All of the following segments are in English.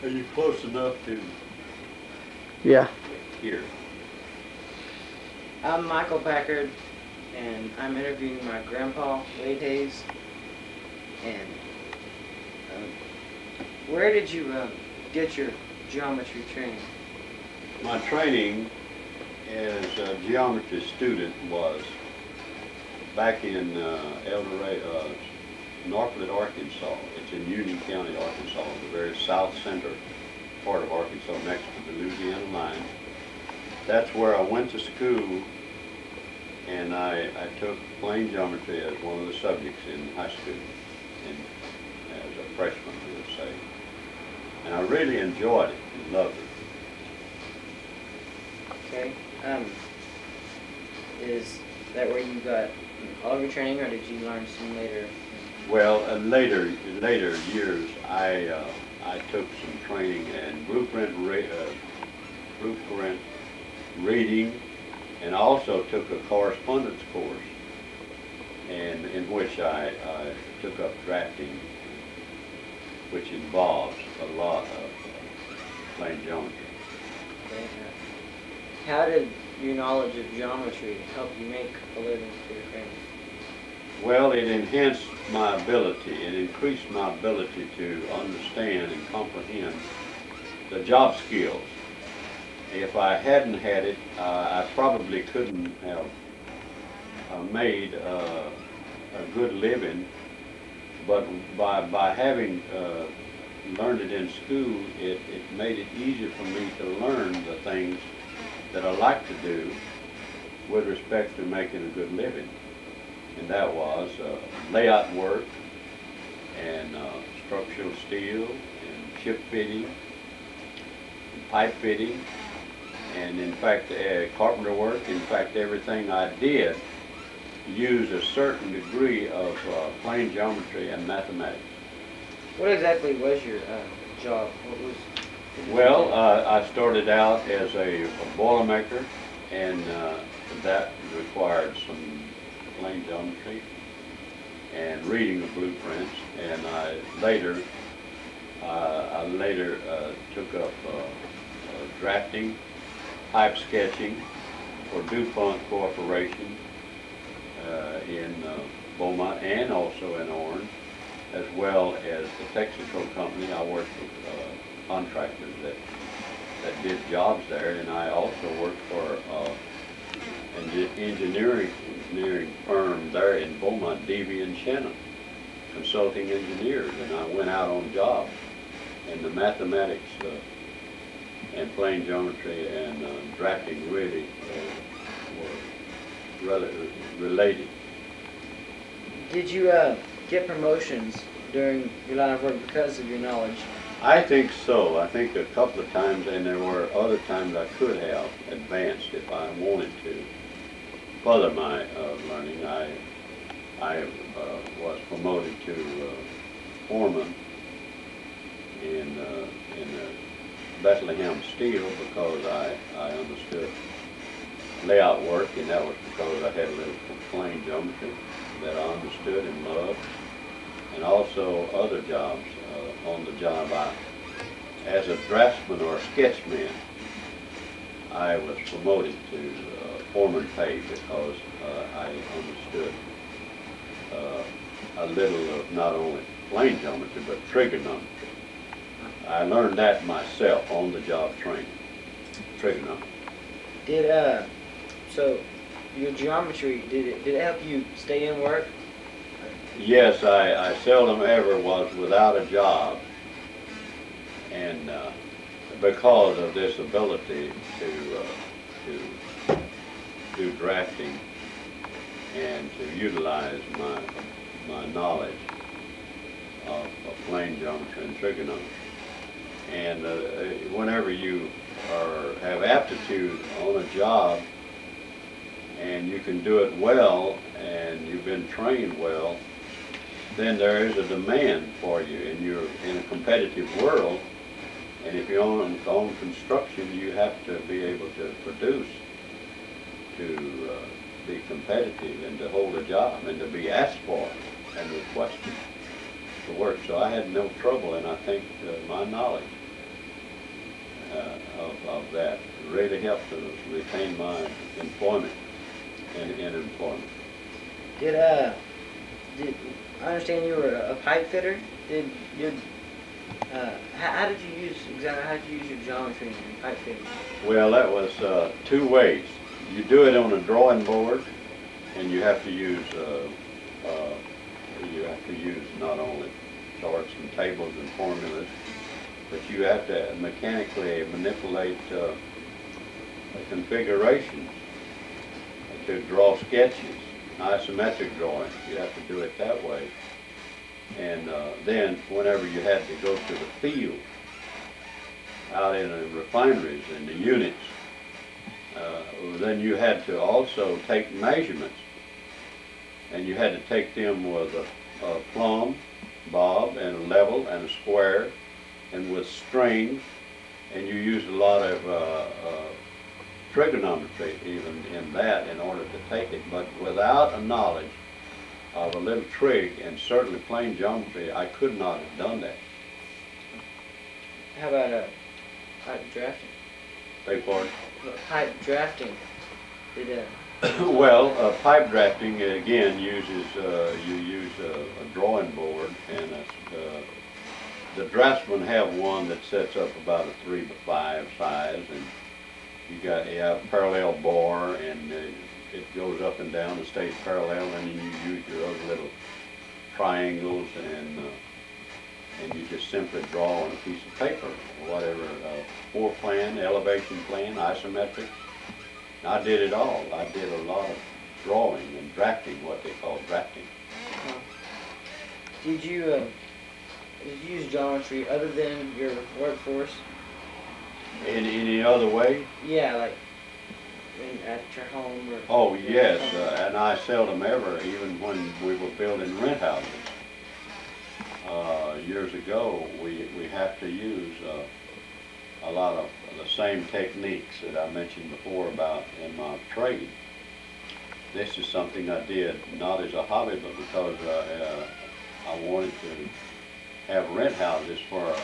Are you close enough to Yeah. hear? I'm Micheal Packard, and I'm interviewing my grandpa, Wade Hayes. And where did you get your geometry training? My training as a geometry student was back in El Dorado, Northwood, Arkansas. It's in Union County, Arkansas, the very south center part of Arkansas, next to the Louisiana line. That's where I went to school, and I took plane geometry as one of the subjects in high school, and as a freshman, I would say. And I really enjoyed it and loved it. Okay. Is that where you got all of your training, or did you learn some later? Well, later years, I took some training in blueprint reading, and also took a correspondence course, and in which I took up drafting, which involves a lot of plane geometry. Okay. How did your knowledge of geometry help you make a living for your family? Well, it enhanced my ability, it increased my ability to understand and comprehend the job skills. If I hadn't had it, I probably couldn't have made a good living, but by having learned it in school, it made it easier for me to learn the things that I like to do with respect to making a good living. And that was layout work, and structural steel, and ship fitting, and pipe fitting, and in fact carpenter work. In fact, everything I did used a certain degree of plane geometry and mathematics. What exactly was your job? What did you Well, do? I started out as a boilermaker, and that required some plane geometry and reading of blueprints. And I later took up drafting, pipe sketching for DuPont Corporation in Beaumont and also in Orange, as well as the Texaco Company. I worked with contractors that did jobs there, and I also worked for an engineering firm there in Beaumont, Davy and Shannon, consulting engineers, and I went out on jobs, and the mathematics and plane geometry and drafting really were related. Did you get promotions during your line of work because of your knowledge? I think so. I think a couple of times, and there were other times I could have advanced if I wanted to. Further my learning, I was promoted to foreman in Bethlehem Steel because I understood layout work, and that was because I had a little plane geometry that I understood and loved, and also other jobs on the job. As a draftsman or a sketchman, I was promoted to foreman pay because I understood a little of not only plane geometry but trigonometry. I learned that myself on the job training, trigonometry. Did so your geometry, did it help you stay in work? Yes, I seldom ever was without a job, and because of this ability to do drafting and to utilize my knowledge of plane geometry and trigonometry. And whenever you have aptitude on a job and you can do it well and you've been trained well, then there is a demand for you, and you're in a competitive world. And if you're on construction, you have to be able to produce, to be competitive, and to hold a job, and to be asked for and requested to work. So I had no trouble, and I think my knowledge of that. It really helped to retain my employment and in employment. Did I understand you were a pipe fitter? How did you use exactly? How did you use your geometry in pipe fitting? Well, that was two ways. You do it on a drawing board, and you have to use not only charts and tables and formulas, but you have to mechanically manipulate configurations to draw sketches, isometric drawings. You have to do it that way. And then whenever you had to go to the field, out in the refineries and the units, then you had to also take measurements. And you had to take them with a plumb, bob, and a level, and a square, and with strings. And you used a lot of trigonometry even in that in order to take it. But without a knowledge of a little trig and certainly plain geometry, I could not have done that. How about pipe drafting? Beg pardon? Pipe drafting. Well, pipe drafting again uses you use a drawing board, and the draftsmen have one that sets up about a 3x5 size, and you have parallel bore, and it goes up and down and stays parallel, and then you use your other little triangles, and you just simply draw on a piece of paper, whatever, floor plan, elevation plan, isometric. I did it all. I did a lot of drawing and drafting, what they call drafting. Did you use geometry other than your workforce? In any other way? Yeah, like at your home or... Oh, yes, and I seldom ever, even when we were building rent houses. Years ago, we have to use a lot of the same techniques that I mentioned before about in my trade. This is something I did not as a hobby, but because I wanted to have rent houses for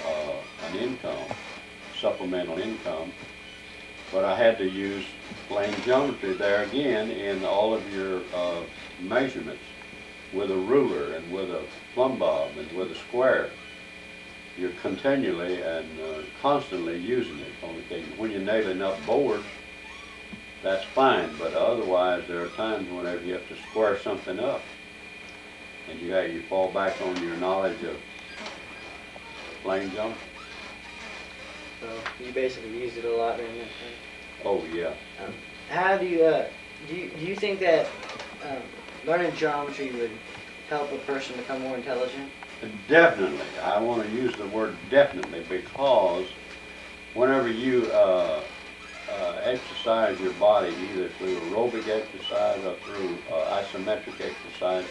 an income, supplemental income. But I had to use plain geometry there again in all of your measurements with a ruler and with a plumb bob and with a square. You're continually and constantly using it on occasion. When you're nailing up boards, that's fine, but otherwise there are times whenever you have to square something up, and you fall back on your knowledge of plain geometry. So you basically used it a lot during that time. Oh yeah. How do you think that learning geometry would help a person become more intelligent? Definitely. I want to use the word definitely, because whenever you exercise your body, either through aerobic exercise or through isometric exercise,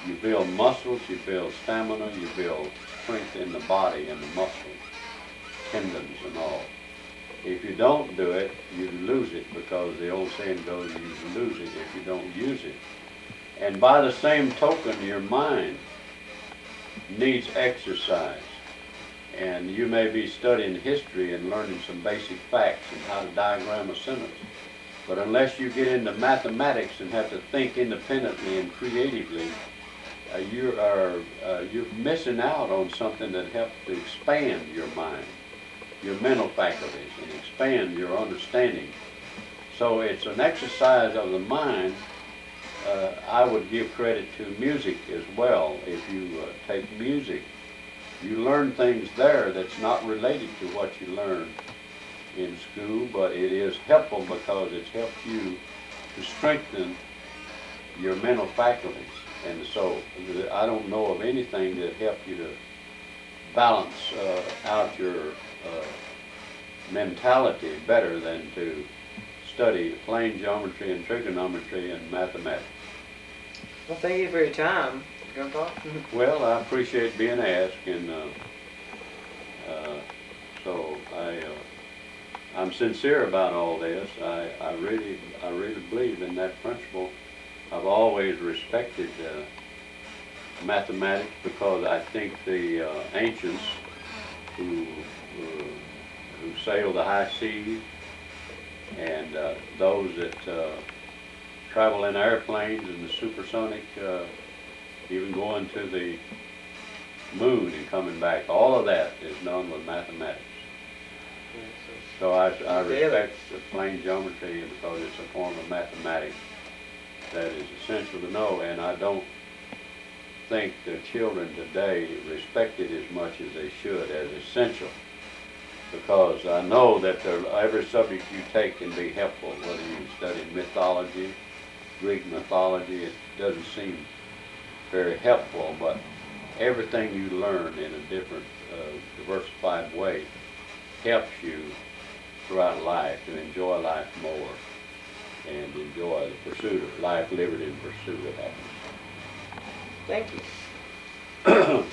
you build muscles, you build stamina, you build strength in the body and the muscles, tendons and all. If you don't do it, you lose it, because the old saying goes, you lose it if you don't use it. And by the same token, your mind needs exercise. And you may be studying history and learning some basic facts and how to diagram a sentence. But unless you get into mathematics and have to think independently and creatively, you're missing out on something that helps to expand your mind, your mental faculties, and expand your understanding. So it's an exercise of the mind. I would give credit to music as well. If you take music, you learn things there that's not related to what you learn in school, but it is helpful because it's helped you to strengthen your mental faculties. And so I don't know of anything that helped you to balance out your mentality better than to study plain geometry and trigonometry and mathematics. Well, thank you for your time, Grandpa. Well, I appreciate being asked, and so I'm sincere about all this. I really believe in that principle. I've always respected mathematics, because I think the ancients who who sail the high seas, and those that travel in airplanes and the supersonic, even going to the moon and coming back. All of that is done with mathematics. So I respect the plane geometry because it's a form of mathematics that is essential to know, and I don't think the children today respect it as much as they should as essential, because I know that every subject you take can be helpful, whether you study mythology, Greek mythology. It doesn't seem very helpful, but everything you learn in a different, diversified way helps you throughout life to enjoy life more and enjoy the pursuit of life, liberty, and pursuit of happiness. Thank you.